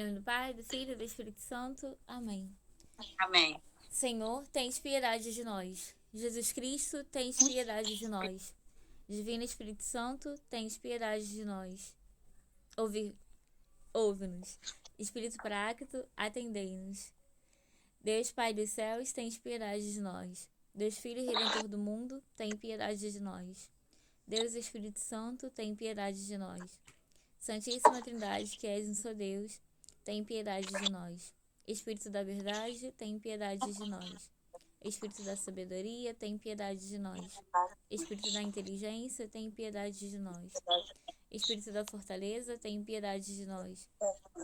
Em nome do Pai, do Filho e do Espírito Santo. Amém. Amém. Senhor, tens piedade de nós. Jesus Cristo, tens piedade de nós. Divino Espírito Santo, tens piedade de nós. Ouve-nos. Espírito Paráclito, atendei-nos. Deus Pai dos céus, tens piedade de nós. Deus Filho e Redentor do mundo, tem piedade de nós. Deus Espírito Santo, tem piedade de nós. Santíssima Trindade, que és um só Deus, tem piedade de nós. Espírito da verdade, tem piedade de nós. Espírito da sabedoria, tem piedade de nós. Espírito da inteligência, tem piedade de nós. Espírito da fortaleza, tem piedade de nós.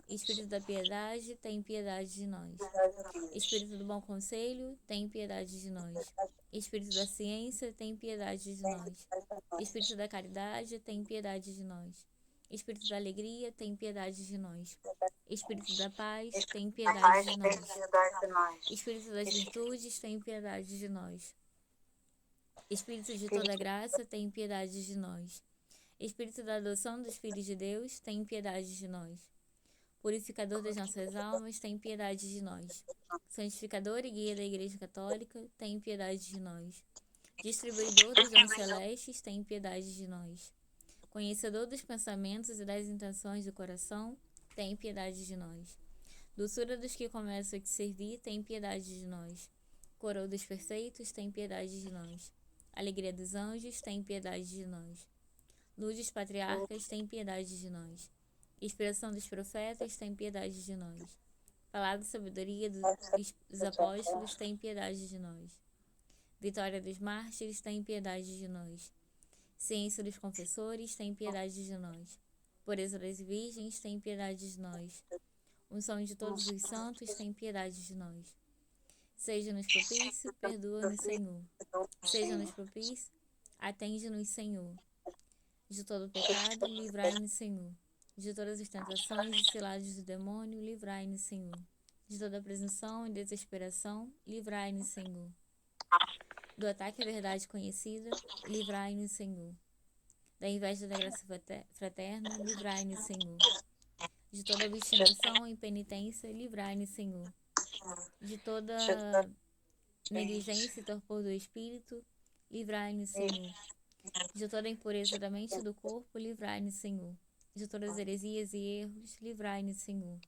Espírito da piedade, tem piedade de nós. Espírito do bom conselho, tem piedade de nós. Espírito da ciência, tem piedade de nós. Espírito da caridade, tem piedade de nós. Espírito da alegria, tem piedade de nós. Espírito da paz, tem piedade de nós. Espírito das virtudes, tem piedade de nós. Espírito de toda graça, tem piedade de nós. Espírito da adoção dos filhos de Deus, tem piedade de nós. Purificador das nossas almas, tem piedade de nós. Santificador e guia da Igreja Católica, tem piedade de nós. Distribuidor dos dons celestes, tem piedade de nós. Conhecedor dos pensamentos e das intenções do coração, tem piedade de nós. Doçura dos que começam a te servir, tem piedade de nós. Coroa dos perfeitos, tem piedade de nós. Alegria dos anjos, tem piedade de nós. Luz dos patriarcas, tem piedade de nós. Inspiração dos profetas, tem piedade de nós. Palavra de sabedoria dos apóstolos, tem piedade de nós. Vitória dos mártires, tem piedade de nós. Ciência dos confessores, tem piedade de nós. Pureza das virgens, tem piedade de nós. Unção de todos os santos, tem piedade de nós. Seja-nos propício, perdoa-nos, Senhor. Seja-nos propício, atende-nos, Senhor. De todo pecado, livrai-nos, Senhor. De todas as tentações e ciladas do demônio, livrai-nos, Senhor. De toda presunção e desesperação, livrai-nos, Senhor. Do ataque à verdade conhecida, livrai-nos, Senhor. Da inveja da graça fraterna, livrai-nos, Senhor. De toda obstinação e impenitência, livrai-nos, Senhor. De toda negligência e torpor do espírito, livrai-nos, Senhor. De toda impureza da mente e do corpo, livrai-nos, Senhor. De todas as heresias e erros, livrai-nos, Senhor.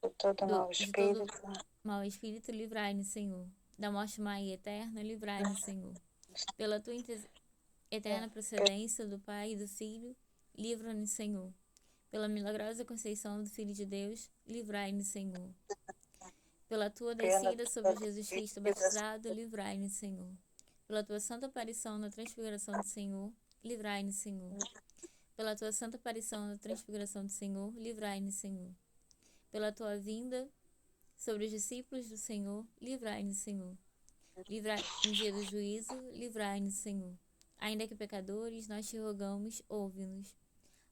De todo mau espírito, livrai-nos, Senhor. Da morte má e eterna, livrai-nos, Senhor. Pela tua eterna procedência do Pai e do Filho, livra-nos, Senhor. Pela milagrosa conceição do Filho de Deus, livrai-nos, Senhor. Pela tua descida sobre Jesus Cristo batizado, livrai-nos, Senhor. Pela tua santa aparição na transfiguração do Senhor, livrai-nos, Senhor. Pela tua santa aparição na transfiguração do Senhor, livrai-nos, Senhor. Pela tua vinda sobre os discípulos do Senhor, livrai-nos, Senhor. No dia do juízo, livrai-nos, Senhor. Ainda que pecadores, nós te rogamos, ouve-nos.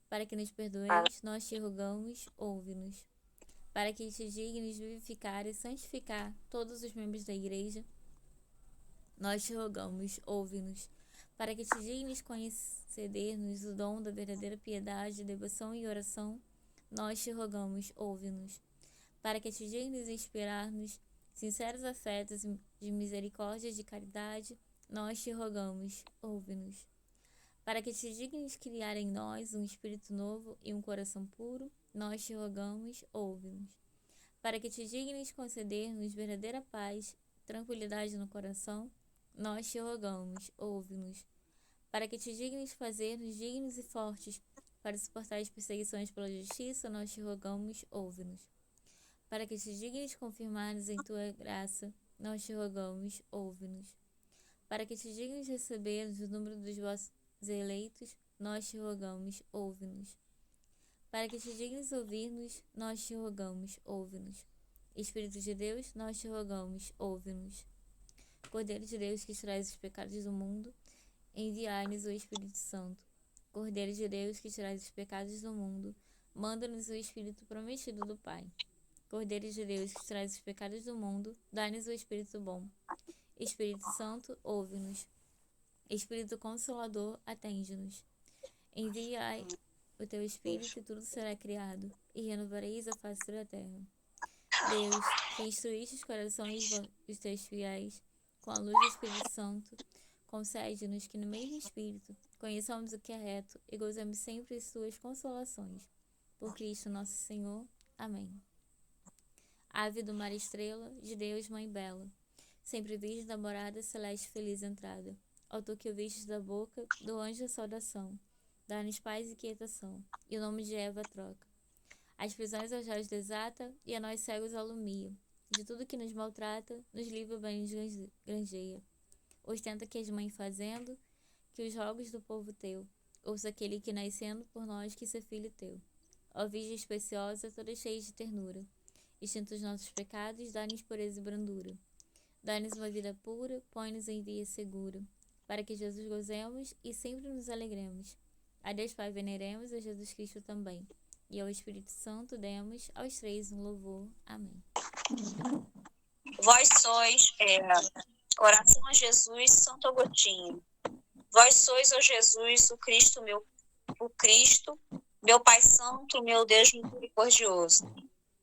Para que nos perdoeis, nós te rogamos, ouve-nos. Para que te dignes vivificar e santificar todos os membros da Igreja, nós te rogamos, ouve-nos. Para que te dignes conceder-nos o dom da verdadeira piedade, devoção e oração, nós te rogamos, ouve-nos. Para que te dignes inspirar-nos sinceros afetos de misericórdia e de caridade, nós te rogamos, ouve-nos. Para que te dignes criar em nós um espírito novo e um coração puro, nós te rogamos, ouve-nos. Para que te dignes conceder-nos verdadeira paz, tranquilidade no coração, nós te rogamos, ouve-nos. Para que te dignes fazer-nos dignos e fortes para suportar as perseguições pela justiça, nós te rogamos, ouve-nos. Para que te dignes confirmar-nos em tua graça, nós te rogamos, ouve-nos. Para que te dignes receber-nos o número dos vossos eleitos, nós te rogamos, ouve-nos. Para que te dignes ouvir-nos, nós te rogamos, ouve-nos. Espírito de Deus, nós te rogamos, ouve-nos. Cordeiro de Deus, que tirais os pecados do mundo, enviai-nos o Espírito Santo. Cordeiro de Deus, que tirais os pecados do mundo, manda-nos o Espírito prometido do Pai. Cordeiro de Deus, que tirais os pecados do mundo, dai-nos o Espírito bom. Espírito Santo, ouve-nos. Espírito Consolador, atende-nos. Enviai o teu espírito e tudo será criado, e renovareis a face da terra. Deus, que instruíste os corações dos teus fiéis com a luz do Espírito Santo, concede-nos que no mesmo Espírito conheçamos o que é reto e gozemos sempre de suas consolações. Por Cristo nosso Senhor. Amém. Ave do mar estrela, de Deus, mãe bela, sempre virgem da morada celeste feliz entrada, ó tu que ouvistes da boca do anjo a saudação, dá-nos paz e quietação, e o nome de Eva troca. As prisões aos réus desata, e a nós cegos alumia, de tudo que nos maltrata, nos livra bem nos granjeia. Ostenta que és mãe fazendo, que os rogos do povo teu, ouça aquele que nascendo por nós que ser filho teu. Ó Virgem especiosa, toda cheia de ternura, extintos os nossos pecados, dá-nos pureza e brandura. Dá-nos uma vida pura, põe-nos em via segura, para que Jesus gozemos e sempre nos alegremos. A Deus Pai veneremos, a Jesus Cristo também, e ao Espírito Santo demos aos três um louvor. Amém. Vós sois, oração a Jesus, Santo Agostinho. Vós sois, ó Jesus, o Cristo, meu Pai Santo, meu Deus misericordioso,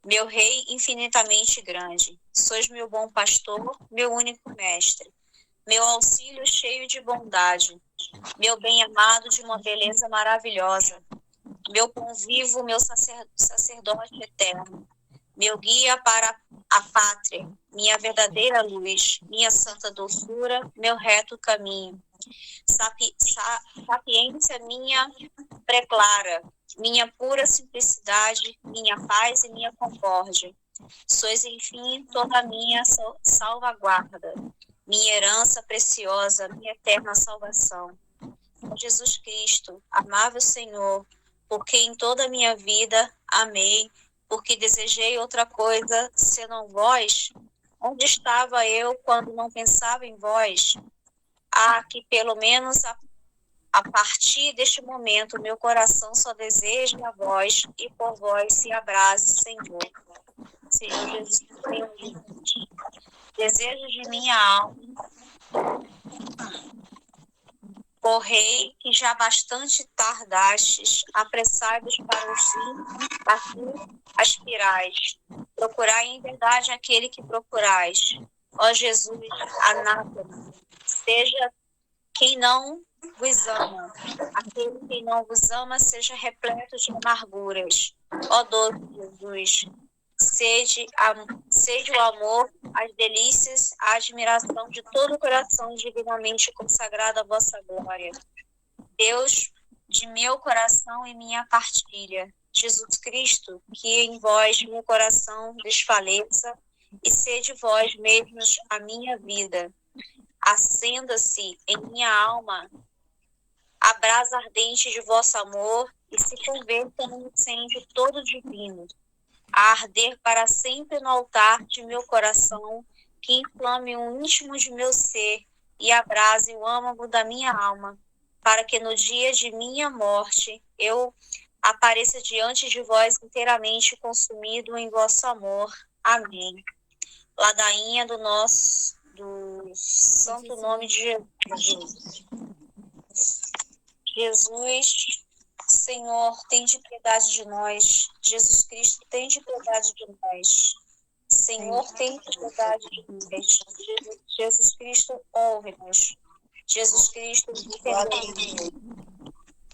meu Rei infinitamente grande. Sois meu bom pastor, meu único mestre, meu auxílio cheio de bondade, meu bem-amado de uma beleza maravilhosa, meu pão vivo, meu sacerdote eterno, meu guia para a pátria, minha verdadeira luz, minha santa doçura, meu reto caminho, sapiência minha preclara, minha pura simplicidade, minha paz e minha concórdia. Sois, enfim, toda a minha salvaguarda, minha herança preciosa, minha eterna salvação. Jesus Cristo, amável Senhor, porque em toda a minha vida amei, porque desejei outra coisa, senão vós. Onde estava eu quando não pensava em vós? Que pelo menos a partir deste momento meu coração só deseja a vós e por vós se abrase, Senhor. Senhor Jesus, Senhor Jesus. Desejo de minha alma, Rei, que já bastante tardastes, apressai-vos para o fim, a fim aspirais. Procurai em verdade aquele que procurais. Ó Jesus, anátema, seja quem não vos ama. Aquele que não vos ama seja repleto de amarguras. Ó doce Jesus, sede o amor, as delícias, a admiração de todo o coração divinamente consagrado à vossa glória. Deus de meu coração e minha partilha, Jesus Cristo, que em vós meu coração desfaleça e sede vós mesmos a minha vida. Acenda-se em minha alma a brasa ardente de vosso amor e se converta num incêndio todo divino, a arder para sempre no altar de meu coração, que inflame o íntimo de meu ser e abrase o âmago da minha alma, para que no dia de minha morte eu apareça diante de vós inteiramente consumido em vosso amor. Amém. Ladainha do santo nome de Jesus. Jesus, Senhor, tende piedade de nós. Jesus Cristo, tende piedade de nós. Senhor, tende piedade de nós. Jesus Cristo, ouve-nos. Jesus Cristo, defendei-nos.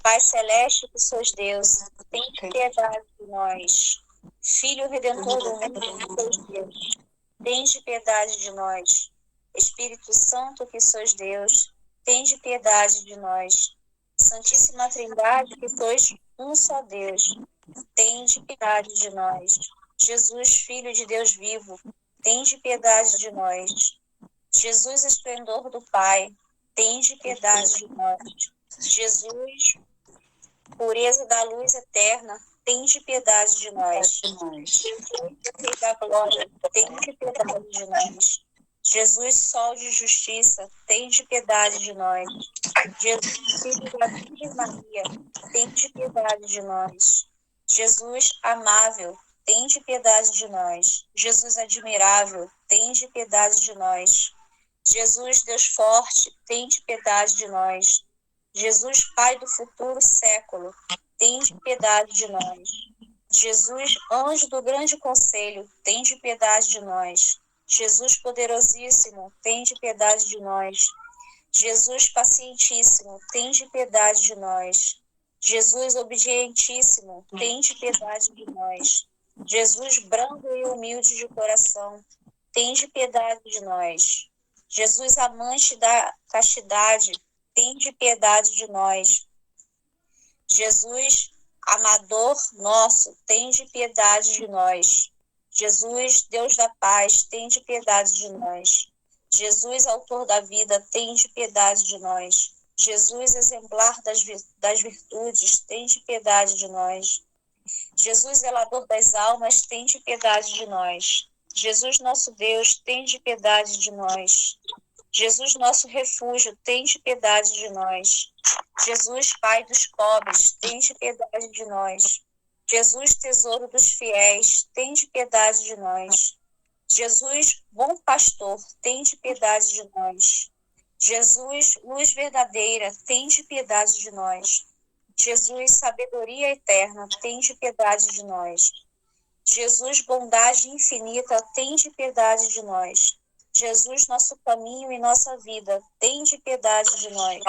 Pai Celeste, que sois Deus, tende piedade de nós. Filho Redentor do mundo, que sois Deus, tende piedade de nós. Espírito Santo, que sois Deus, tende piedade de nós. Santíssima Trindade, que sois um só Deus, tende piedade de nós. Jesus, Filho de Deus vivo, tende piedade de nós. Jesus, esplendor do Pai, tende piedade de nós. Jesus, pureza da luz eterna, tende piedade de nós. Jesus, Rei da glória, tende piedade de nós. Jesus, sol de justiça, tende piedade de nós. Jesus, filho da Virgem Maria, tende piedade de nós. Jesus, amável, tende piedade de nós. Jesus, admirável, tende piedade de nós. Jesus, Deus forte, tende piedade de nós. Jesus, Pai do futuro século, tende piedade de nós. Jesus, anjo do grande conselho, tende piedade de nós. Jesus poderosíssimo, tende piedade de nós. Jesus pacientíssimo, tende piedade de nós. Jesus obedientíssimo, tende piedade de nós. Jesus brando e humilde de coração, tende piedade de nós. Jesus amante da castidade, tende piedade de nós. Jesus amador nosso, tende piedade de nós. Jesus, Deus da paz, tende piedade de nós. Jesus, autor da vida, tende piedade de nós. Jesus, exemplar das virtudes, tende piedade de nós. Jesus, zelador das almas, tende piedade de nós. Jesus, nosso Deus, tende piedade de nós. Jesus, nosso refúgio, tende piedade de nós. Jesus, Pai dos pobres, tende piedade de nós. Jesus, tesouro dos fiéis, tende piedade de nós. Jesus, bom pastor, tende piedade de nós. Jesus, luz verdadeira, tende piedade de nós. Jesus, sabedoria eterna, tende piedade de nós. Jesus, bondade infinita, tende piedade de nós. Jesus, nosso caminho e nossa vida, tende piedade de nós.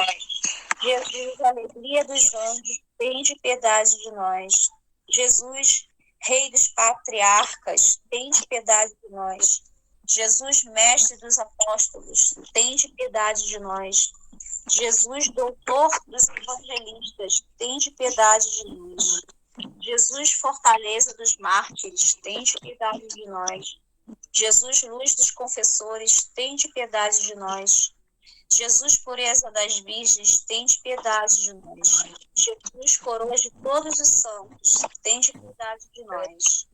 Jesus, alegria dos anjos, tende piedade de nós. Jesus, Rei dos patriarcas, tende piedade de nós. Jesus, mestre dos apóstolos, tende piedade de nós. Jesus, doutor dos evangelistas, tende piedade de nós. Jesus, fortaleza dos mártires, tende piedade de nós. Jesus, luz dos confessores, tende piedade de nós. Jesus, pureza das virgens, tende piedade de nós. Jesus, coroa de todos os santos, tende piedade de nós.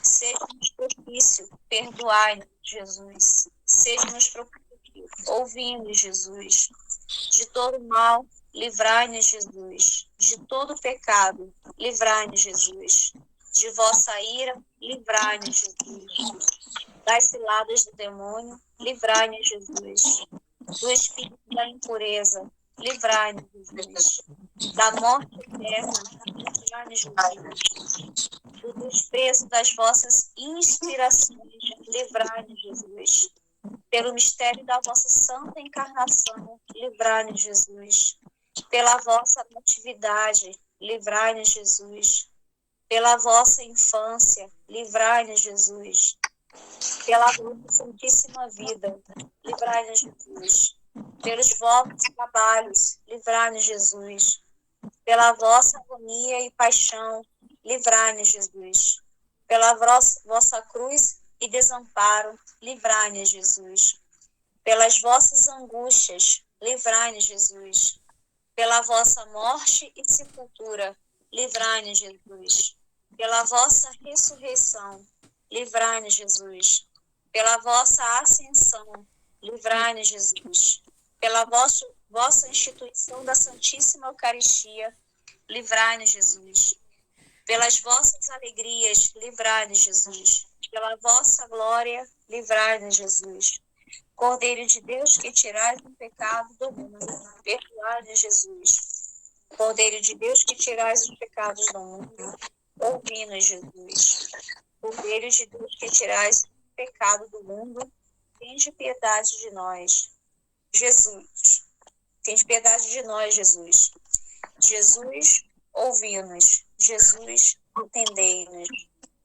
Seja-nos propício, perdoai-nos, Jesus. Seja-nos propício, ouvi-nos, Jesus. De todo mal, livrai-nos, Jesus. De todo pecado, livrai-nos, Jesus. De vossa ira, livrai-nos, Jesus. Das ciladas do demônio, livrai-nos, Jesus. Do espírito da impureza, livrai-nos, Jesus. Da morte eterna, livrai-nos, Jesus. Do desprezo das vossas inspirações, livrai-nos, Jesus. Pelo mistério da vossa santa encarnação, livrai-nos, Jesus. Pela vossa natividade, livrai-nos, Jesus. Pela vossa infância, livrai-nos, Jesus. Pela vossa santíssima vida, livrai-nos, Jesus. Pelos vossos trabalhos, livrai-nos, Jesus. Pela vossa agonia e paixão, livrai-nos, Jesus. Pela vossa cruz e desamparo, livrai-nos, Jesus. Pelas vossas angústias, livrai-nos, Jesus. Pela vossa morte e sepultura, livrai-nos, Jesus. Pela vossa ressurreição, livrai-nos, Jesus. Pela vossa ascensão, livrai-nos, Jesus. Pela vossa instituição da Santíssima Eucaristia, livrai-nos, Jesus. Pelas vossas alegrias, livrai-nos, Jesus. Pela vossa glória, livrai-nos, Jesus. Cordeiro de Deus, que tirais o pecado do mundo, perdoai-nos, Jesus. Cordeiro de Deus, que tirais os pecados do mundo, ouvi-nos, Jesus. Cordeiro de Deus, que tirais o pecado do mundo, tende piedade de nós. Jesus, tende piedade de nós, Jesus. Jesus, ouvi-nos. Jesus, atendei-nos.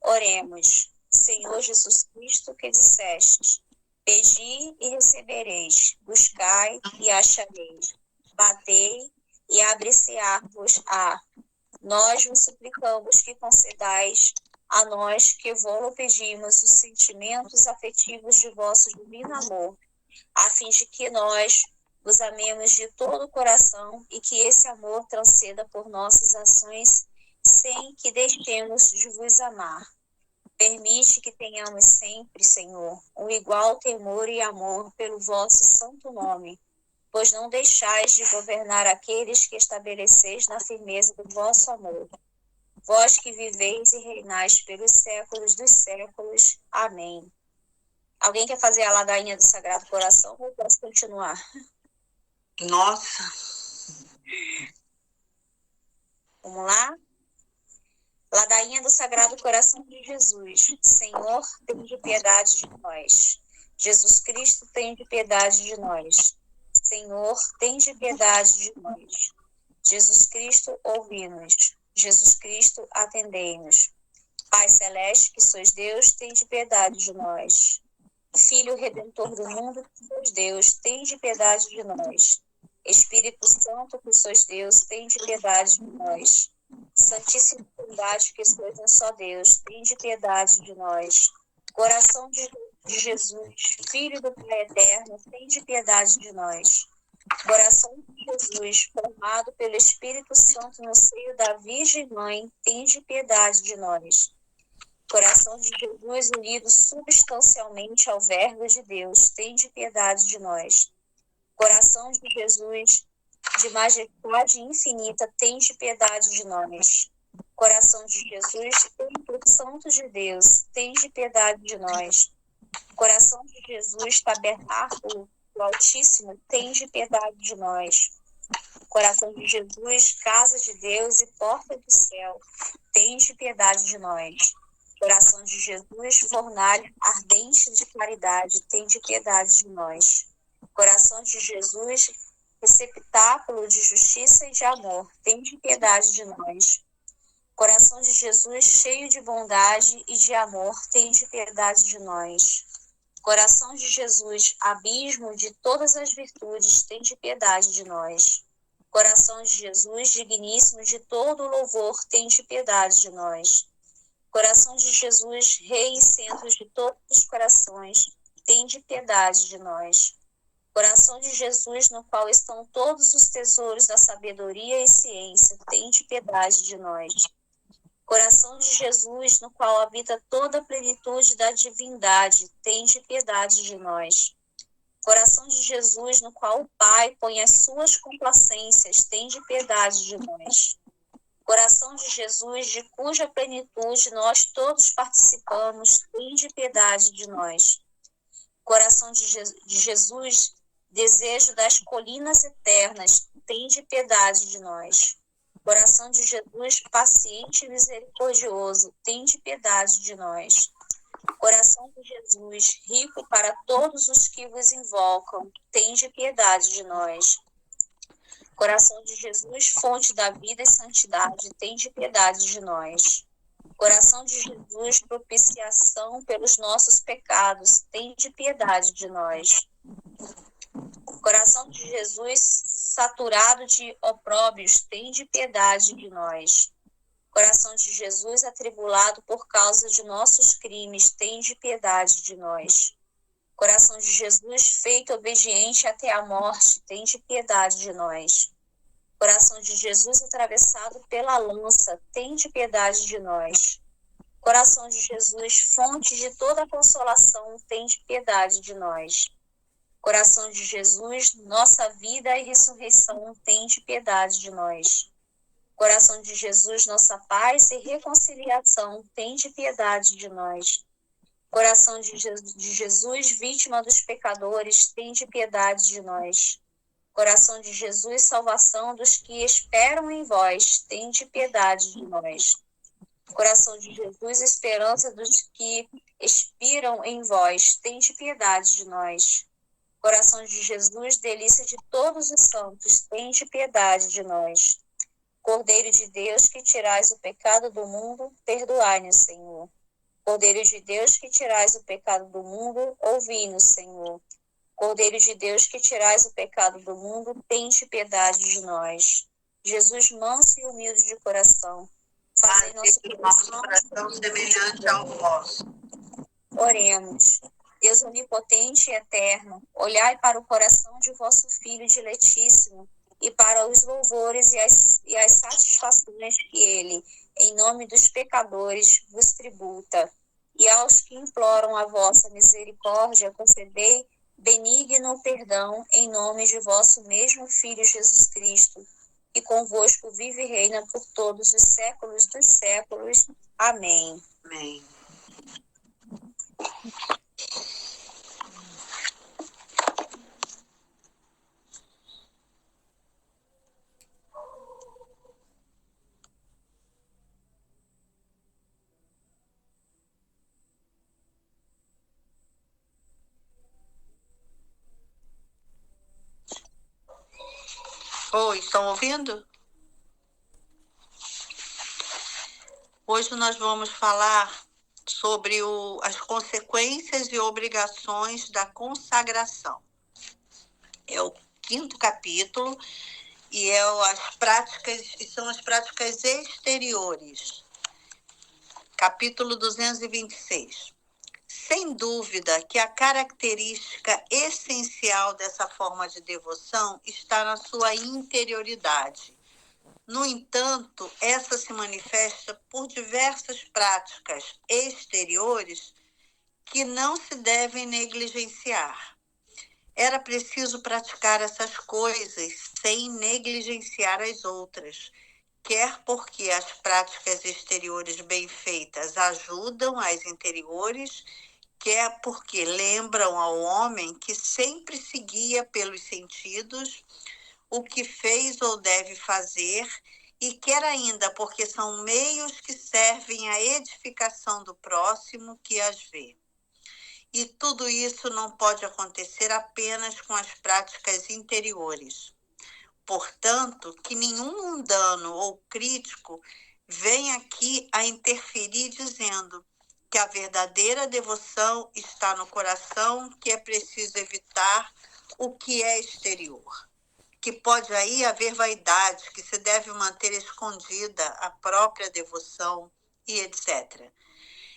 Oremos. Senhor Jesus Cristo, que disseste: pedi e recebereis, buscai e achareis, batei e abre-se-á-vos-á. Nós vos suplicamos que concedais a nós que vos pedimos os sentimentos afetivos de vosso divino amor, a fim de que nós vos amemos de todo o coração e que esse amor transcenda por nossas ações sem que deixemos de vos amar. Permite que tenhamos sempre, Senhor, um igual temor e amor pelo vosso santo nome, pois não deixais de governar aqueles que estabeleceis na firmeza do vosso amor. Vós que viveis e reinais pelos séculos dos séculos. Amém. Alguém quer fazer a ladainha do Sagrado Coração ou posso continuar? Nossa! Vamos lá? Ladainha do Sagrado Coração de Jesus. Senhor, tende piedade de nós. Jesus Cristo, tende piedade de nós. Senhor, tende piedade de nós. Jesus Cristo, ouvi-nos. Jesus Cristo, atendei-nos. Pai Celeste, que sois Deus, tende piedade de nós. Filho Redentor do mundo, que sois Deus, tende piedade de nós. Espírito Santo, que sois Deus, tende piedade de nós. Santíssima Trindade, que sois um só Deus, tende piedade de nós. Coração de Jesus, Filho do Pai Eterno, tende piedade de nós. Coração de Jesus, formado pelo Espírito Santo no seio da Virgem Mãe, tende piedade de nós. Coração de Jesus, unido substancialmente ao Verbo de Deus, tende piedade de nós. Coração de Jesus, de majestade infinita, tende piedade de nós. Coração de Jesus, Templo Santo de Deus, tende piedade de nós. Coração de Jesus, Tabernáculo do Altíssimo, tende piedade de nós. Coração de Jesus, Casa de Deus e Porta do Céu, tende piedade de nós. Coração de Jesus, fornalha ardente de claridade, tende piedade de nós. Coração de Jesus, receptáculo de justiça e de amor, tende piedade de nós. Coração de Jesus, cheio de bondade e de amor, tende piedade de nós. Coração de Jesus, abismo de todas as virtudes, tende piedade de nós. Coração de Jesus, digníssimo de todo louvor, tende piedade de nós. Coração de Jesus, Rei e centro de todos os corações, tende piedade de nós. Coração de Jesus, no qual estão todos os tesouros da sabedoria e ciência, tende piedade de nós. Coração de Jesus, no qual habita toda a plenitude da divindade, tende piedade de nós. Coração de Jesus, no qual o Pai põe as suas complacências, tende piedade de nós. Coração de Jesus, de cuja plenitude nós todos participamos, tende piedade de nós. Coração de Jesus, desejo das colinas eternas, tende piedade de nós. Coração de Jesus, paciente e misericordioso, tende piedade de nós. Coração de Jesus, rico para todos os que vos invocam, tende piedade de nós. Coração de Jesus, fonte da vida e santidade, tende piedade de nós. Coração de Jesus, propiciação pelos nossos pecados, tende piedade de nós. Coração de Jesus, saturado de opróbrios, tende piedade de nós. Coração de Jesus, atribulado por causa de nossos crimes, tende piedade de nós. Coração de Jesus, feito obediente até a morte, tende piedade de nós. Coração de Jesus, atravessado pela lança, tende piedade de nós. Coração de Jesus, fonte de toda consolação, tende piedade de nós. Coração de Jesus, nossa vida e ressurreição, tende piedade de nós. Coração de Jesus, nossa paz e reconciliação, tende piedade de nós. Coração de Jesus, vítima dos pecadores, tende piedade de nós. Coração de Jesus, salvação dos que esperam em vós, tende piedade de nós. Coração de Jesus, esperança dos que expiram em vós, tende piedade de nós. Coração de Jesus, delícia de todos os santos, tende piedade de nós. Cordeiro de Deus, que tirais o pecado do mundo, perdoai-nos, Senhor. Cordeiro de Deus, que tirais o pecado do mundo, ouvi-nos, Senhor. Cordeiro de Deus, que tirais o pecado do mundo, tende piedade de nós. Jesus, manso e humilde de coração, fazei nosso coração semelhante ao vosso. Oremos. Deus onipotente e eterno, olhai para o coração de vosso Filho diletíssimo e para os louvores e as satisfações que ele, em nome dos pecadores, vos tributa. E aos que imploram a vossa misericórdia, concedei benigno perdão em nome de vosso mesmo Filho Jesus Cristo, que convosco vive e reina por todos os séculos dos séculos. Amém. Amém. Oi, estão ouvindo? Hoje nós vamos falar sobre as consequências e obrigações da consagração. É o 5º capítulo e são as práticas exteriores. Capítulo 226. Sem dúvida que a característica essencial dessa forma de devoção está na sua interioridade. No entanto, essa se manifesta por diversas práticas exteriores que não se devem negligenciar. Era preciso praticar essas coisas sem negligenciar as outras, quer porque as práticas exteriores bem feitas ajudam as interiores, quer porque lembram ao homem que sempre seguia pelos sentidos o que fez ou deve fazer, e quer ainda porque são meios que servem à edificação do próximo que as vê. E tudo isso não pode acontecer apenas com as práticas interiores. Portanto, que nenhum mundano ou crítico venha aqui a interferir dizendo que a verdadeira devoção está no coração, que é preciso evitar o que é exterior. Que pode aí haver vaidade, que se deve manter escondida a própria devoção e etc.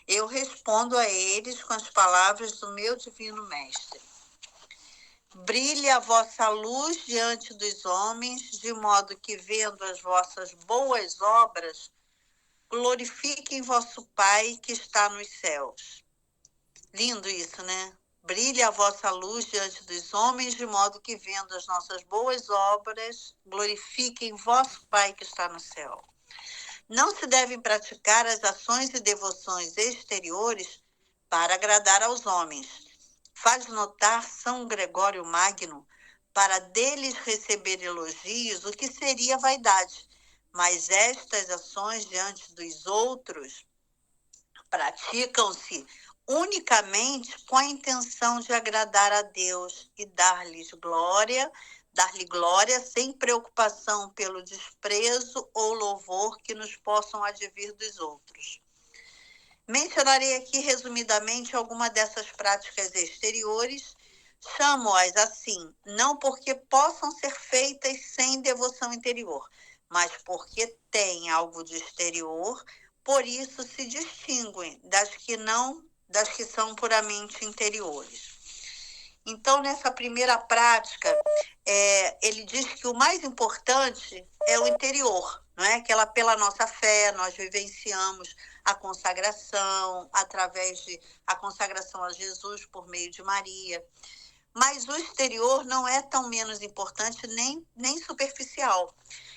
Eu respondo a eles com as palavras do meu divino mestre. Brilhe a vossa luz diante dos homens, de modo que, vendo as vossas boas obras, glorifiquem vosso Pai que está nos céus. Lindo isso, né? Brilhe a vossa luz diante dos homens, de modo que, vendo as nossas boas obras, glorifiquem vosso Pai que está no céu. Não se devem praticar as ações e devoções exteriores para agradar aos homens. Faz notar São Gregório Magno, para deles receber elogios, o que seria vaidade. Mas estas ações diante dos outros praticam-se unicamente com a intenção de agradar a Deus e dar-lhe glória sem preocupação pelo desprezo ou louvor que nos possam advir dos outros. Mencionarei aqui resumidamente alguma dessas práticas exteriores. Chamo-as assim, não porque possam ser feitas sem devoção interior, mas porque têm algo de exterior, por isso se distinguem das que são puramente interiores. Então, nessa primeira prática, ele diz que o mais importante é o interior, não é? Que pela nossa fé, nós vivenciamos a consagração, através a consagração a Jesus por meio de Maria. Mas o exterior não é tão menos importante nem superficial.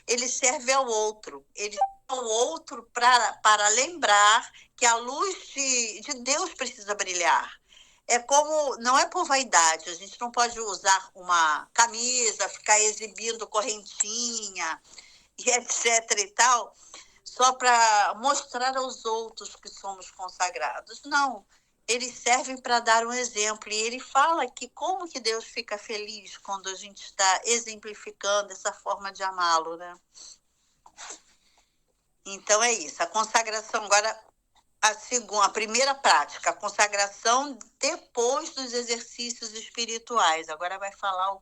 Ele serve ao outro. Ele serve ao outro para lembrar que a luz de Deus precisa brilhar. Não é por vaidade, a gente não pode usar uma camisa, ficar exibindo correntinha e etc e tal, só para mostrar aos outros que somos consagrados. Não, eles servem para dar um exemplo. E ele fala que como que Deus fica feliz quando a gente está exemplificando essa forma de amá-lo, né? Então é isso. A consagração agora, a primeira prática, a consagração depois dos exercícios espirituais. Agora vai falar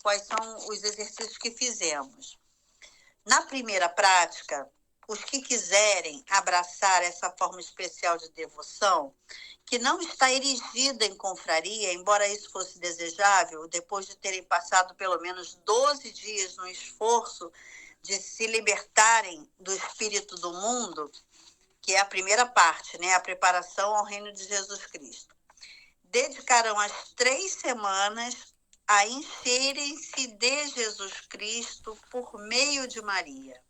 quais são os exercícios que fizemos. Na primeira prática, os que quiserem abraçar essa forma especial de devoção, que não está erigida em confraria, embora isso fosse desejável, depois de terem passado pelo menos 12 dias no esforço de se libertarem do espírito do mundo, que é a primeira parte, né? A preparação ao reino de Jesus Cristo. Dedicarão as 3 semanas a encherem-se de Jesus Cristo por meio de Maria.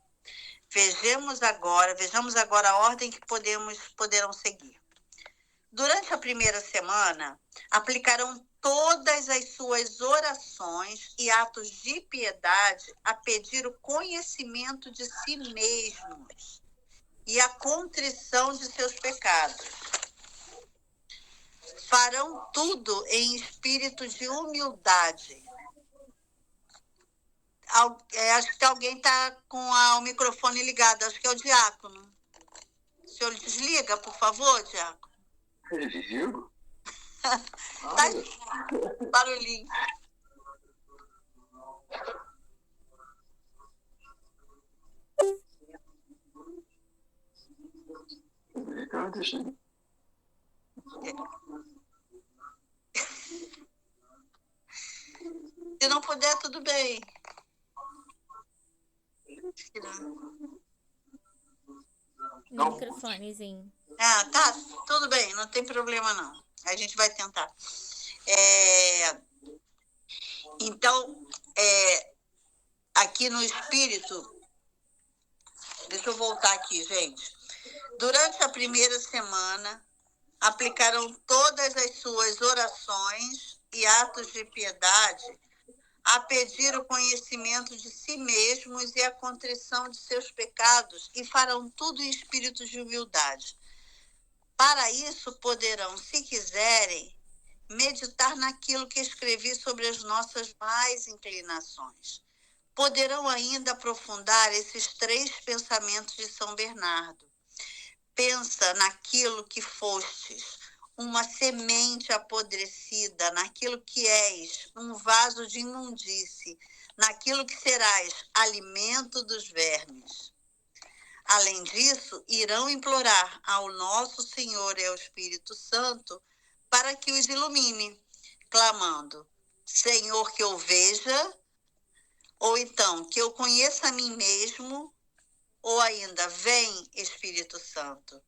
Vejamos agora a ordem que poderão seguir. Durante a primeira semana, aplicarão todas as suas orações e atos de piedade a pedir o conhecimento de si mesmos e a contrição de seus pecados. Farão tudo em espírito de humildade. Acho que alguém está com o microfone ligado, acho que é o diácono. O senhor desliga, por favor, diácono? Eu desligo? Tá barulhinho. Então, deixa eu... Se não puder, tudo bem. No microfonezinho. Tá, tudo bem, não tem problema não. A gente vai tentar. Então, aqui no Espírito, deixa eu voltar aqui, gente. Durante a primeira semana, aplicaram todas as suas orações e atos de piedade a pedir o conhecimento de si mesmos e a contrição de seus pecados, e farão tudo em espírito de humildade. Para isso, poderão, se quiserem, meditar naquilo que escrevi sobre as nossas más inclinações. Poderão ainda aprofundar esses 3 pensamentos de São Bernardo. Pensa naquilo que fostes, uma semente apodrecida, naquilo que és, um vaso de imundície, naquilo que serás, alimento dos vermes. Além disso, irão implorar ao nosso Senhor e ao Espírito Santo para que os ilumine, clamando: Senhor, que eu veja, ou então, que eu conheça a mim mesmo, ou ainda, vem, Espírito Santo.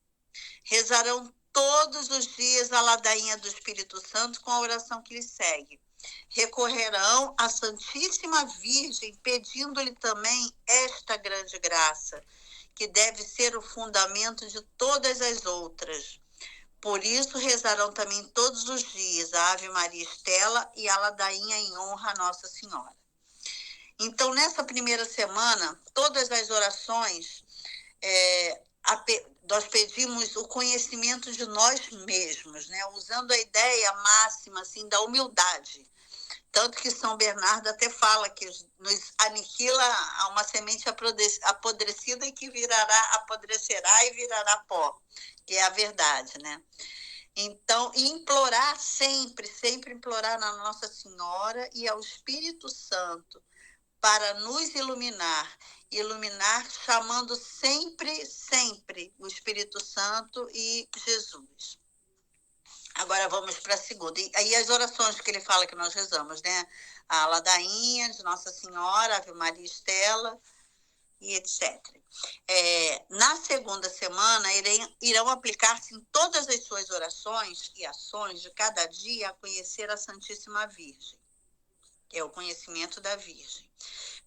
Rezarão todos os dias a ladainha do Espírito Santo com a oração que lhe segue. Recorrerão à Santíssima Virgem, pedindo-lhe também esta grande graça, que deve ser o fundamento de todas as outras. Por isso, rezarão também todos os dias a Ave Maria Estela e a ladainha em honra a Nossa Senhora. Então, nessa primeira semana, todas as orações, nós pedimos o conhecimento de nós mesmos, né? Usando a ideia máxima assim, da humildade. Tanto que São Bernardo até fala que nos aniquila a uma semente apodrecida e que apodrecerá e virará pó, que é a verdade, né? Então, implorar sempre, sempre implorar na Nossa Senhora e ao Espírito Santo para nos iluminar chamando sempre, sempre o Espírito Santo e Jesus. Agora vamos para a segunda. E aí as orações que ele fala que nós rezamos, né? A ladainha de Nossa Senhora, Ave Maria Estela e etc. Na segunda semana, irão aplicar-se em todas as suas orações e ações de cada dia a conhecer a Santíssima Virgem, que é o conhecimento da Virgem.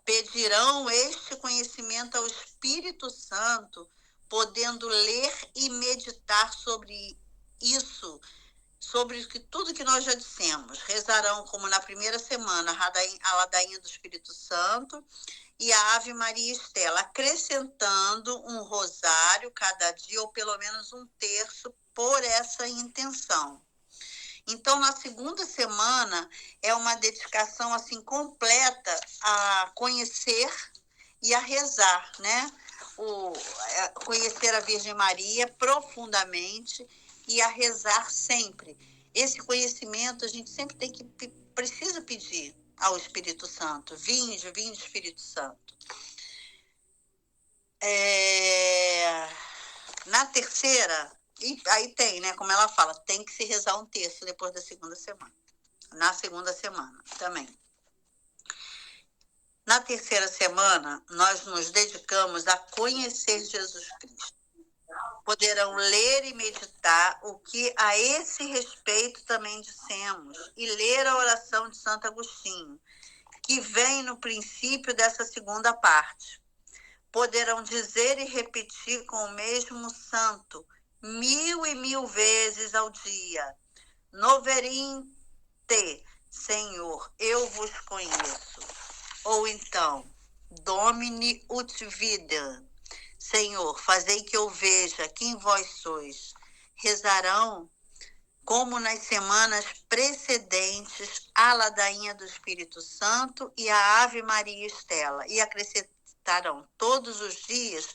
Pedirão este conhecimento ao Espírito Santo, podendo ler e meditar sobre isso, sobre tudo que nós já dissemos. Rezarão, como na primeira semana, a ladainha do Espírito Santo e a Ave Maria Estela, acrescentando um rosário cada dia, ou pelo menos um terço, por essa intenção. Então, na segunda semana, é uma dedicação assim completa a conhecer e a rezar, né? Conhecer a Virgem Maria profundamente e a rezar sempre. Esse conhecimento a gente sempre precisa pedir ao Espírito Santo. Vinde, Espírito Santo. Na terceira, e aí tem, né? Como ela fala, tem que se rezar um terço depois da segunda semana. Na segunda semana também. Na terceira semana, nós nos dedicamos a conhecer Jesus Cristo. Poderão ler e meditar o que a esse respeito também dissemos, e ler a oração de Santo Agostinho, que vem no princípio dessa segunda parte. Poderão dizer e repetir com o mesmo santo 1000 e 1000 vezes ao dia: Noverinte, Senhor, eu vos conheço. Ou então, Domini ut videm, Senhor, fazei que eu veja quem vós sois. Rezarão como nas semanas precedentes, a ladainha do Espírito Santo e a Ave Maria Estela, e acrescentarão todos os dias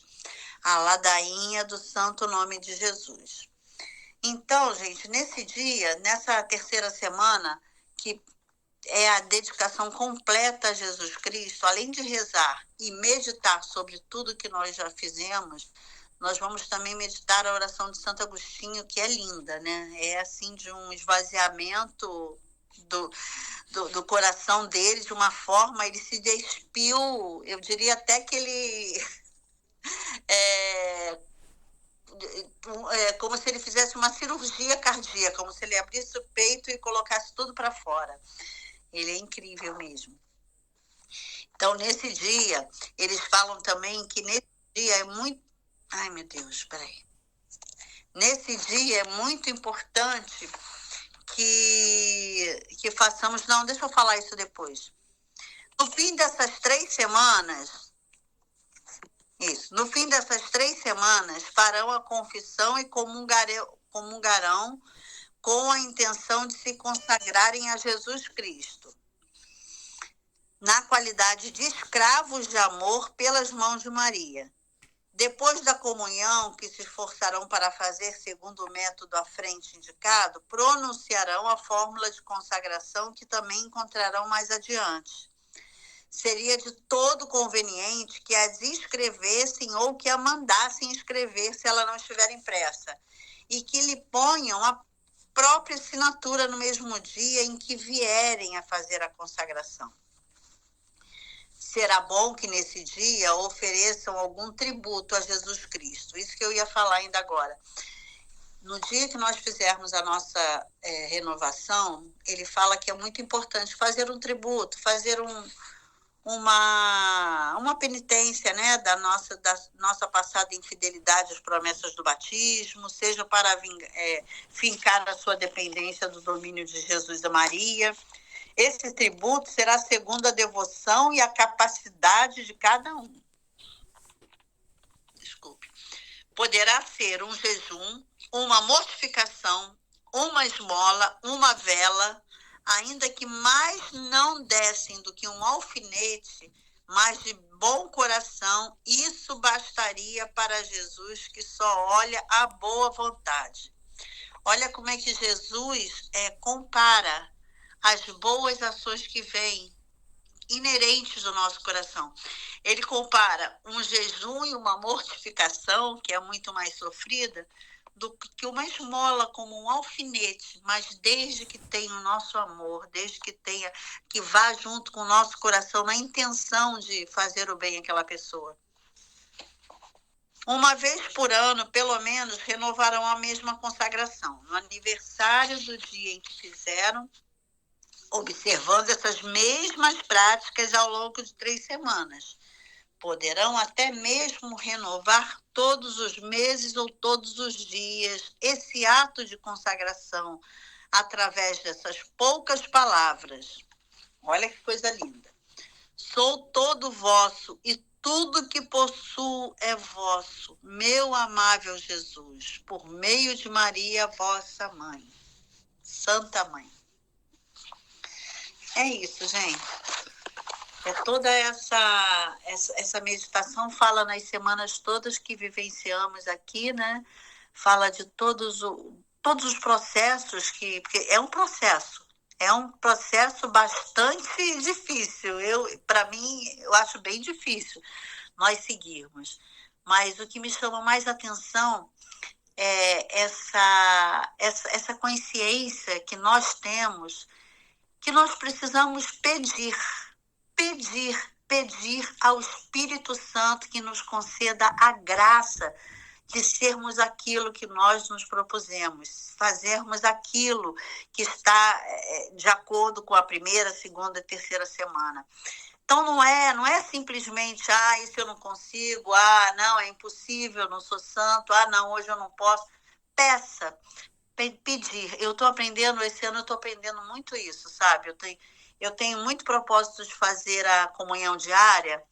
a ladainha do Santo Nome de Jesus. Então, gente, nesse dia, nessa terceira semana, que é a dedicação completa a Jesus Cristo, além de rezar e meditar sobre tudo que nós já fizemos, nós vamos também meditar a oração de Santo Agostinho, que é linda, né? É assim de um esvaziamento do coração dele, de uma forma, ele se despiu, eu diria até que ele como se ele fizesse uma cirurgia cardíaca, como se ele abrisse o peito e colocasse tudo para fora. Ele é incrível mesmo. Então, nesse dia, eles falam também que nesse dia é muito... Ai, meu Deus, peraí. Nesse dia é muito importante que façamos... Não, deixa eu falar isso depois. No fim dessas 3 semanas... No fim dessas 3 semanas, farão a confissão e comungarão com a intenção de se consagrarem a Jesus Cristo, na qualidade de escravos de amor pelas mãos de Maria. Depois da comunhão, que se esforçarão para fazer segundo o método à frente indicado, pronunciarão a fórmula de consagração que também encontrarão mais adiante. Seria de todo conveniente que as escrevessem ou que a mandassem escrever se ela não estiver impressa, e que lhe ponham a própria assinatura no mesmo dia em que vierem a fazer a consagração. Será bom que nesse dia ofereçam algum tributo a Jesus Cristo. Isso que eu ia falar ainda agora. No dia que nós fizermos a nossa renovação, ele fala que é muito importante fazer um tributo, fazer uma penitência, né, da nossa passada infidelidade às promessas do batismo, seja para fincar a sua dependência do domínio de Jesus e Maria. Esse tributo será segundo a devoção e a capacidade de cada um. Desculpe. Poderá ser um jejum, uma mortificação, uma esmola, uma vela, ainda que mais não dessem do que um alfinete, mas de bom coração, isso bastaria para Jesus, que só olha a boa vontade. Olha como é que Jesus compara as boas ações que vêm, inerentes do nosso coração. Ele compara um jejum e uma mortificação, que é muito mais sofrida, do que uma esmola, como um alfinete, mas desde que tenha o nosso amor, desde que vá junto com o nosso coração na intenção de fazer o bem àquela pessoa. Uma vez por ano, pelo menos, renovarão a mesma consagração. No aniversário do dia em que fizeram, observando essas mesmas práticas ao longo de 3 semanas. Poderão até mesmo renovar todos os meses ou todos os dias esse ato de consagração através dessas poucas palavras. Olha que coisa linda. Sou todo vosso e tudo que possuo é vosso, meu amável Jesus, por meio de Maria, vossa mãe, Santa Mãe. É isso, gente. Toda essa meditação fala nas semanas todas que vivenciamos aqui, né? Fala de todos os processos porque é um processo bastante difícil. Para mim, eu acho bem difícil nós seguirmos. Mas o que me chama mais atenção é essa consciência que nós temos, que nós precisamos pedir ao Espírito Santo que nos conceda a graça de sermos aquilo que nós nos propusemos, fazermos aquilo que está de acordo com a primeira, segunda e terceira semana. Então não é simplesmente, isso eu não consigo, não, é impossível, eu não sou santo, não, hoje eu não posso. Peça, pedir. Eu estou aprendendo, esse ano eu estou aprendendo muito isso, sabe? Eu tenho muito propósito de fazer a comunhão diária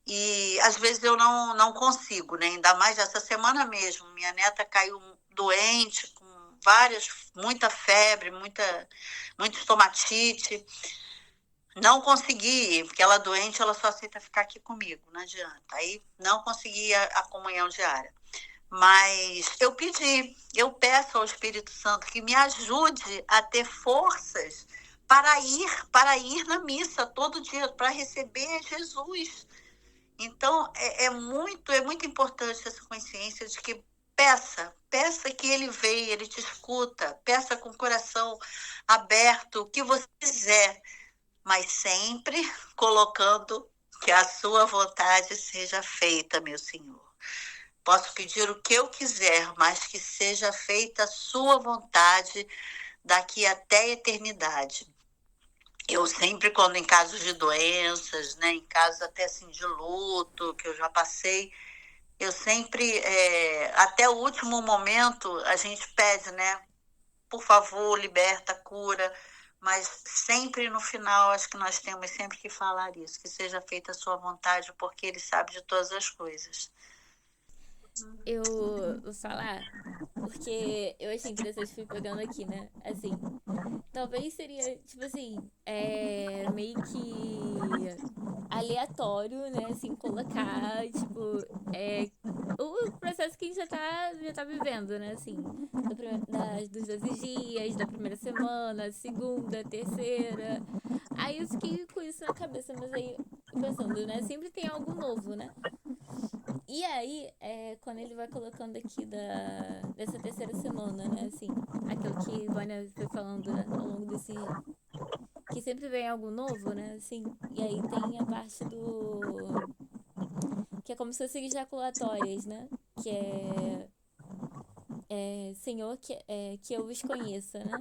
e às vezes eu não consigo, né? Ainda mais essa semana mesmo. Minha neta caiu doente, com muita febre, muita estomatite. Não consegui ir, porque ela doente, ela só aceita ficar aqui comigo, não adianta. Aí não consegui a comunhão diária. Mas eu peço ao Espírito Santo que me ajude a ter forças para ir na missa todo dia, para receber Jesus. Então, é muito importante essa consciência de que peça que ele veja, ele te escuta, peça com o coração aberto, o que você quiser, mas sempre colocando que a sua vontade seja feita, meu Senhor. Posso pedir o que eu quiser, mas que seja feita a sua vontade daqui até a eternidade. Eu sempre, quando em casos de doenças, né, em casos até assim de luto, que eu já passei, eu sempre, até o último momento, a gente pede, né, por favor, liberta, cura, mas sempre no final, acho que nós temos sempre que falar isso, que seja feita a sua vontade, porque ele sabe de todas as coisas. Eu vou falar porque eu achei interessante, fui pegando aqui, né? Assim, talvez seria, tipo assim, meio que aleatório, né? Assim, colocar, tipo, o processo que a gente já tá vivendo, né? Assim, dos 12 dias, da primeira semana, segunda, terceira. Aí eu fiquei com isso na cabeça, mas aí pensando, né? Sempre tem algo novo, né? E aí, quando ele vai colocando aqui dessa terceira semana, né, assim, aquilo que Vânia foi falando, né, ao longo desse... Que sempre vem algo novo, né, assim, e aí tem a parte do... Que é como se fossem ejaculatórias, né, que Senhor, que eu os conheça, né.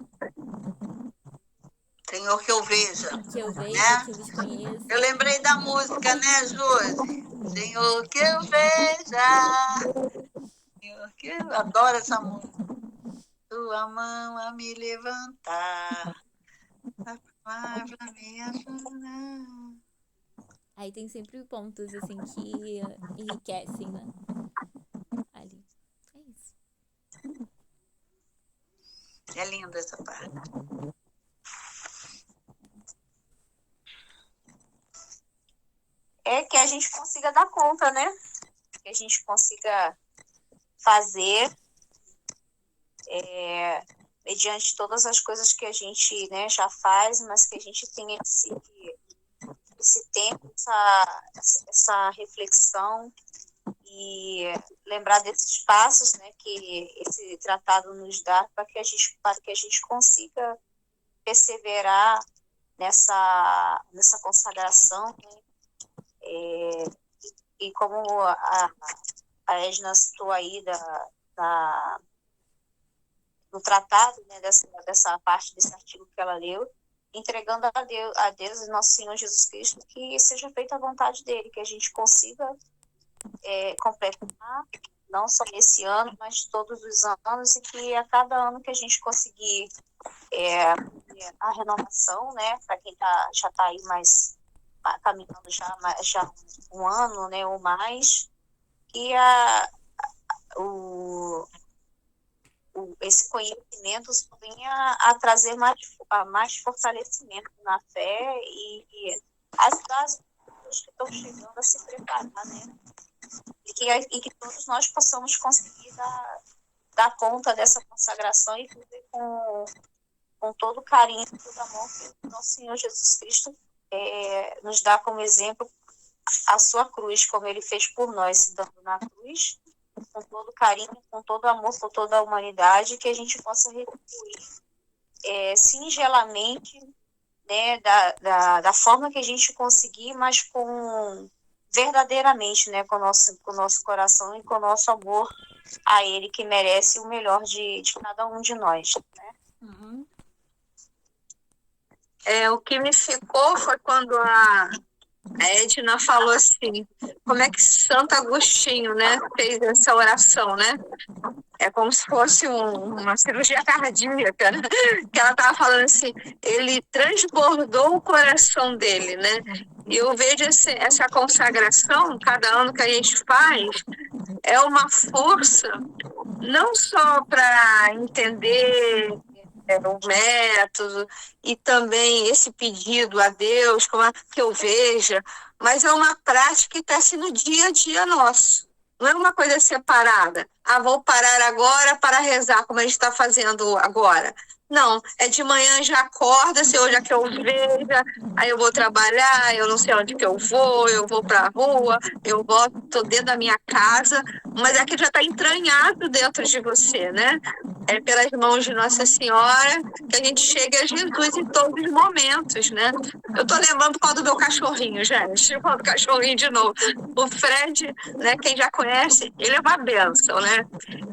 Senhor, que eu veja, Que eu veja, né? que eu os conheça. Eu lembrei da música, né, Josi? Senhor, que eu veja. Senhor, que eu adoro essa música. Tua mão a me levantar, a palavra me ajudar. Aí tem sempre pontos, assim, que enriquecem, né, ali. É isso. É linda essa parte. É que a gente consiga dar conta, né? Que a gente consiga fazer mediante todas as coisas que a gente, né, já faz, mas que a gente tenha esse tempo, essa reflexão e lembrar desses passos, né, que esse tratado nos dá para que a gente consiga perseverar nessa consagração, né? E como a Edna citou aí no tratado, né, dessa parte desse artigo que ela leu, entregando a Deus e nosso Senhor Jesus Cristo, que seja feita a vontade dele, que a gente consiga completar, não só esse ano, mas todos os anos, e que a cada ano que a gente conseguir a renovação, né, para quem já está aí mais caminhando já um ano, né, ou mais, que esse conhecimento venha a trazer mais fortalecimento na fé e ajudar as pessoas que estão chegando a se preparar, né? E que todos nós possamos conseguir dar conta dessa consagração e viver com todo o carinho e todo amor que o nosso Senhor Jesus Cristo nos dá como exemplo a sua cruz, como ele fez por nós, se dando na cruz, com todo carinho, com todo amor, com toda a humanidade, que a gente possa retribuir singelamente, né, da forma que a gente conseguir, mas verdadeiramente, né, com o nosso coração e com o nosso amor a ele, que merece o melhor de cada um de nós, né? O que me ficou foi quando a A Edna falou assim, como é que Santo Agostinho, né, fez essa oração, né? É como se fosse uma cirurgia cardíaca, né? Que ela estava falando assim, ele transbordou o coração dele, né? E eu vejo essa consagração, cada ano que a gente faz, é uma força, não só para entender o método e também esse pedido a Deus, como é que eu veja, mas é uma prática que está assim no dia a dia nosso. Não é uma coisa separada. Ah, vou parar agora para rezar, como a gente está fazendo agora. Não, é de manhã já acorda, se hoje é que eu veja, aí eu vou trabalhar, eu não sei onde que eu vou para a rua, eu volto, estou dentro da minha casa, mas aquilo já está entranhado dentro de você, né? É pelas mãos de Nossa Senhora que a gente chega a Jesus em todos os momentos, né? Eu tô lembrando por causa do meu cachorrinho, gente. Eu falo do cachorrinho de novo. O Fred, né, quem já conhece, ele é uma bênção, né?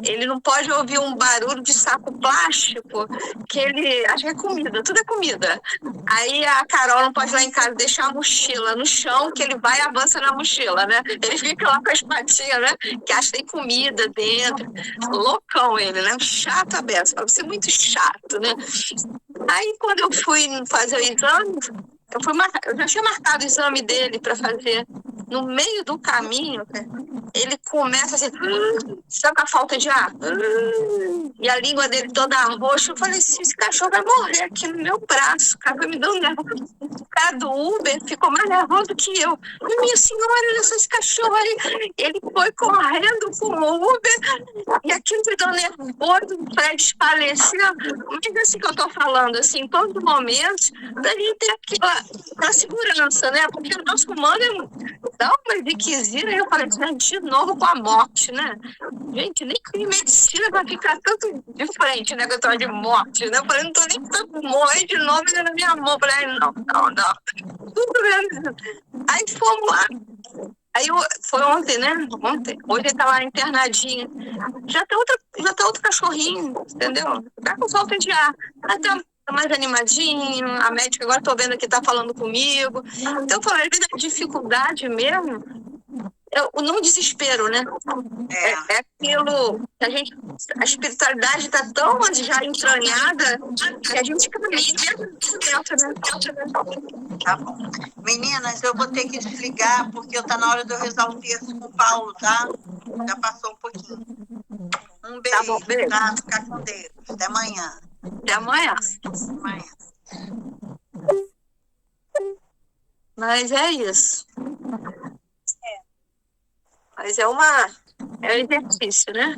Ele não pode ouvir um barulho de saco plástico, que ele acha que é comida, tudo é comida. Aí a Carol não pode ir lá em casa deixar a mochila no chão, que ele vai e avança na mochila, né? Ele fica lá com as patinhas, né? Que acha que tem comida dentro. Loucão ele, né? Chato a beça. Pode ser muito chato, né? Aí quando eu fui fazer o exame, eu já tinha marcado o exame dele para fazer. No meio do caminho, ele começa assim, sabe a falta de ar? E a língua dele toda roxa. Eu falei assim, esse cachorro vai morrer aqui no meu braço. O cara vai me dar um nervoso. O cara do Uber ficou mais nervoso que eu. Minha senhora, olha só esse cachorro aí. Ele foi correndo com o Uber e aquilo me deu nervoso, o Fred faleceu. Mas assim que eu tô falando, assim, em todos os momentos, pra gente ter aquela segurança, né? Porque o nosso humano dá uma ziquezira, e eu falei, de novo com a morte, né? Gente, nem que medicina vai ficar tanto de frente, né? Que eu tô de morte, né? Eu falei, não tô nem tanto morrer de novo na minha mão. Eu falei, não. Tudo bem. Aí fomos lá. Aí foi ontem, né? Ontem. Hoje ele tá lá internadinho. Já tá outro cachorrinho, entendeu? Tá com falta de ar. Tá mais animadinho. A médica agora tô vendo que tá falando comigo. Então eu falei, a dificuldade mesmo o não desespero, né? É aquilo que a espiritualidade está tão já entranhada que a gente caminha dentro, né? Tá bom. Meninas, eu vou ter que desligar porque tá na hora de eu rezar o terço com o Paulo, tá? Já passou um pouquinho. Um beijo, Tá bom, beijo. Tá? Fica com Deus. Até amanhã. Até amanhã. Até amanhã. Mas é isso. Mas é um exercício, né?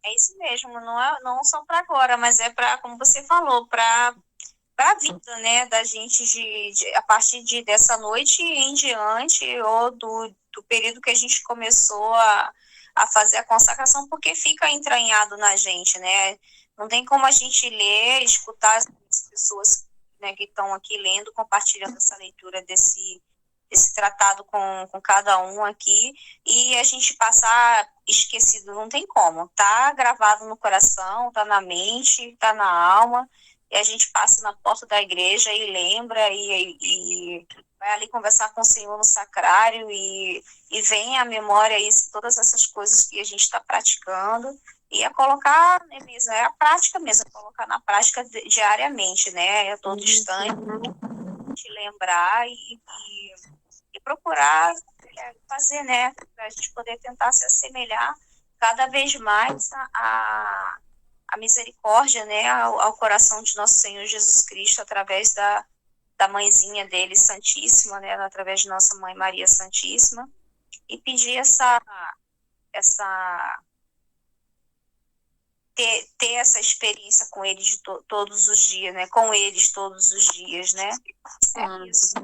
É isso mesmo, não só para agora, mas é para, como você falou, para a vida, né, da gente a partir dessa noite em diante, ou do período que a gente começou a fazer a consagração, porque fica entranhado na gente, né? Não tem como a gente ler, escutar as pessoas, né, que estão aqui lendo, compartilhando essa leitura desse tratado com cada um aqui, e a gente passar esquecido, não tem como. Tá gravado no coração, tá na mente, tá na alma, e a gente passa na porta da igreja e lembra, e vai ali conversar com o Senhor no sacrário, e vem à memória isso, todas essas coisas que a gente está praticando, e colocar, né, mesmo, é a prática mesmo, colocar na prática diariamente, né, a todo instante, te lembrar e procurar fazer, né, para a gente poder tentar se assemelhar cada vez mais a misericórdia, né, ao coração de nosso Senhor Jesus Cristo, através da mãezinha dele Santíssima, né, através de nossa mãe Maria Santíssima, e pedir ter essa experiência com ele de todos os dias, né, com eles todos os dias, né, é isso.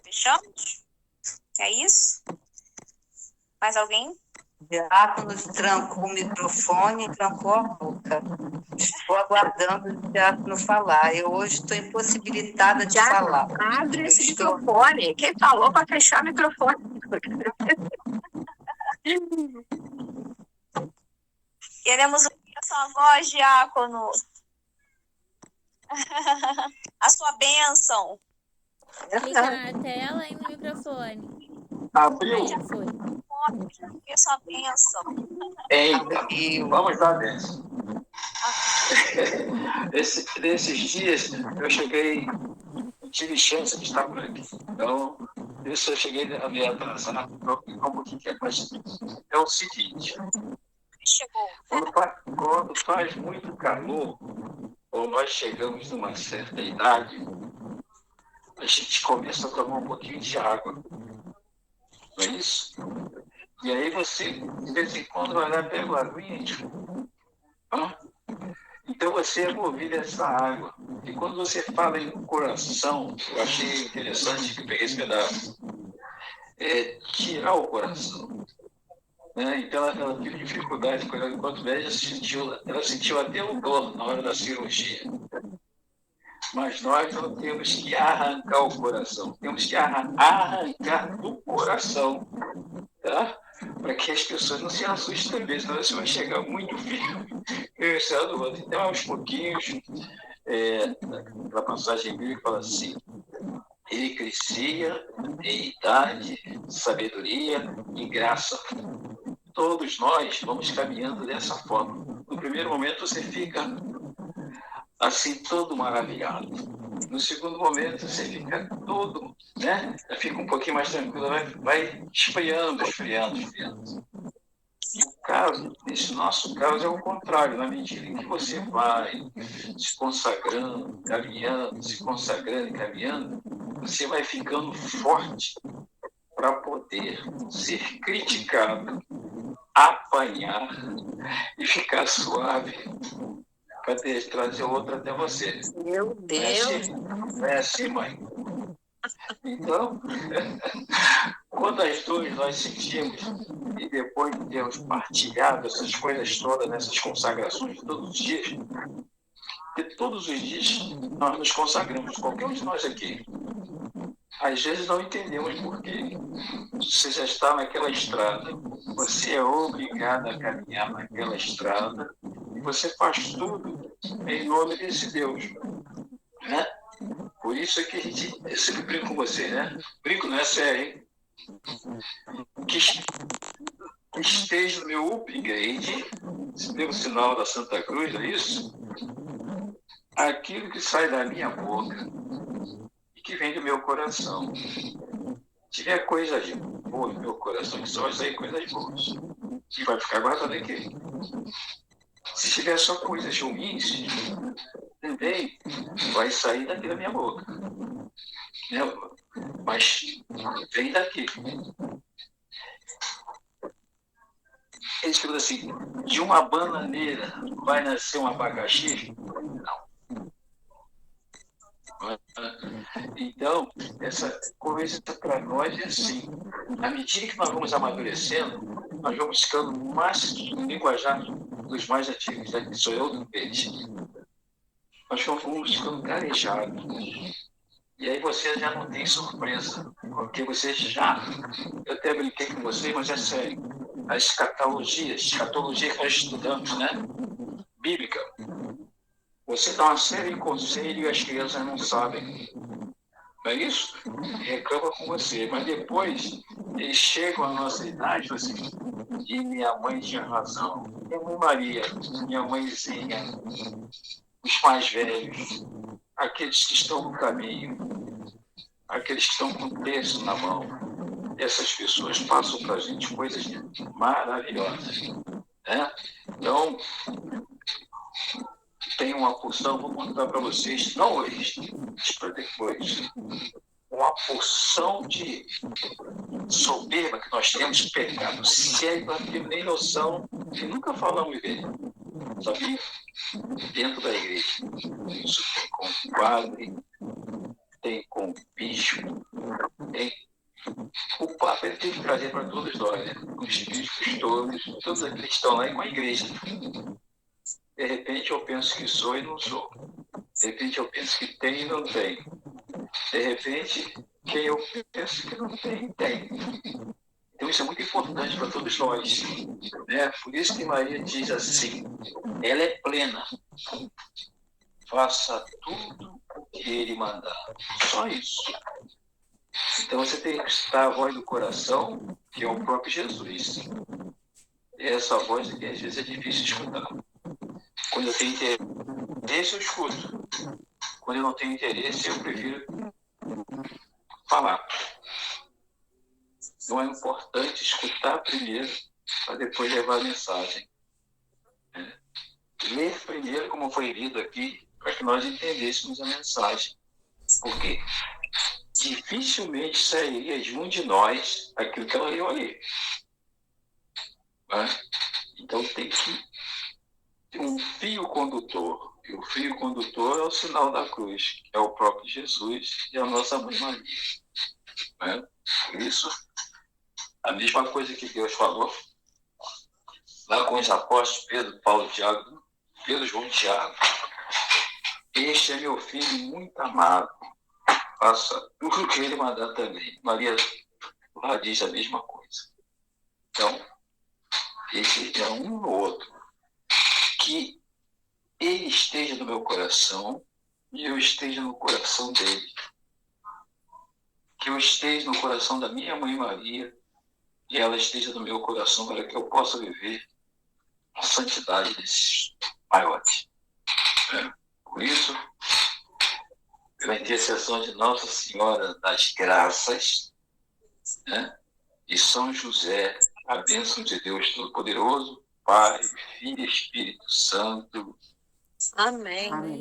Fechamos? É isso? Mais alguém? Diácono trancou o microfone e trancou a boca. Estou aguardando o diácono falar. Eu hoje estou impossibilitada de falar. Abre esse microfone. Quem falou para fechar o microfone? Queremos ouvir a sua voz, diácono. A sua bênção. Clica na tela e no microfone. Abriu. Aí, foi. Ouvir a sua bênção. Eita, vamos dar dessa. Nesses dias eu cheguei, tive chance de estar por aqui. Então, isso eu cheguei a me atrasar um pouquinho, mas é o seguinte, Chegou. quando faz muito calor, ou nós chegamos numa certa idade, a gente começa a tomar um pouquinho de água. Não é isso? E aí você, de vez em quando, vai lá e pega uma aguinha. Então você é movido a essa água. E quando você fala em coração, eu achei interessante que eu peguei esse pedaço, é tirar o coração. Né? Então ela teve dificuldade, quando médica ela sentiu até o dor na hora da cirurgia. Mas nós não temos que arrancar o coração, temos que arrancar do coração, tá? Para que as pessoas não se assustem também, senão você vai chegar muito firme e do outro. Então, aos pouquinhos, a passagem bíblica fala assim: ele crescia em idade, sabedoria e graça. Todos nós vamos caminhando dessa forma. No primeiro momento, você fica assim, todo maravilhado. No segundo momento, você fica todo, né? Fica um pouquinho mais tranquilo, vai esfriando. E o caso, nesse nosso caso, é o contrário. Na medida em que você vai se consagrando, caminhando, se consagrando e caminhando, você vai ficando forte para poder ser criticado, apanhar e ficar suave para trazer outro até você. Meu Deus! Não é assim, mãe? Então, quantas dores nós sentimos, e depois de termos partilhado essas coisas todas, nessas consagrações todos os dias, porque todos os dias nós nos consagramos, qualquer um de nós aqui. Às vezes não entendemos por quê. Você já está naquela estrada, você é obrigado a caminhar naquela estrada, e você faz tudo em nome desse Deus. Né? Por isso é que eu sempre brinco com você, né? Brinco, não é sério, hein? Que esteja no meu upgrade, pelo sinal da Santa Cruz, é isso? Aquilo que sai da minha boca e que vem do meu coração. Se tiver coisas boas no meu coração, que só vai sair coisas boas. E vai ficar guardado aqui. Se tiver só coisas ruins, também vai sair daqui da minha boca. Né? Mas vem daqui. Ele escreveu assim: de uma bananeira vai nascer um abacaxi? Não. Então, essa coisa para nós é assim. À medida que nós vamos amadurecendo, nós vamos ficando mais linguajar dos mais antigos, né? Que sou eu do peixe. Nós vamos ficando garejados. E aí você já não tem surpresa, porque você já... Eu até brinquei com você, mas é sério. A escatologia que nós estudamos, né? Bíblica. Você dá uma série de conselhos e as crianças não sabem. Não é isso? Reclama com você. Mas depois, eles chegam à nossa idade e falam assim: e minha mãe tinha razão. Minha mãe Maria, minha mãezinha, os mais velhos, aqueles que estão no caminho, aqueles que estão com o texto na mão, essas pessoas passam para a gente coisas maravilhosas. Né? Então, tem uma porção, vou contar para vocês, não hoje, mas para depois. Uma porção de soberba que nós temos, pecado sério, não temos nem noção, que nunca falamos dele. Sabia? Dentro da igreja. Isso tem com padre, tem com bispo, tem. O Papa ele tem que trazer para todos nós, né? Os bispos todos aqueles que estão lá e com a igreja. De repente eu penso que sou e não sou. De repente eu penso que tem e não tem. De repente, quem eu penso que não tem, tem. Então Então isso é muito importante para todos nós, né? Por isso que Maria diz assim, ela é plena, faça tudo o que ele mandar, só isso. Então você tem que escutar a voz do coração, que é o próprio Jesus. E essa voz que às vezes é difícil de escutar. Quando eu tenho interesse, eu escuto. Quando eu não tenho interesse, eu prefiro falar. Então é importante escutar primeiro, para depois levar a mensagem. Ler primeiro, como foi lido aqui, para que nós entendêssemos a mensagem. Porque dificilmente sairia de um de nós aquilo que ela leu ali. Né? Então tem que ter um fio condutor. E o fio condutor é o sinal da cruz, que é o próprio Jesus e a nossa Mãe Maria. Né? Por isso, a mesma coisa que Deus falou lá com os apóstolos Pedro, Paulo, Tiago, Pedro, João e Tiago. Este é meu filho muito amado. Faça tudo o que ele mandar também. Maria lá diz a mesma coisa. Então, esse é um no outro. Que ele esteja no meu coração e eu esteja no coração dele. Que eu esteja no coração da minha Mãe Maria e ela esteja no meu coração para que eu possa viver a santidade desses maiores. Por isso, pela intercessão de Nossa Senhora das Graças, né, e São José, a bênção de Deus Todo-Poderoso, Pai, Filho e Espírito Santo. Amém. Amém.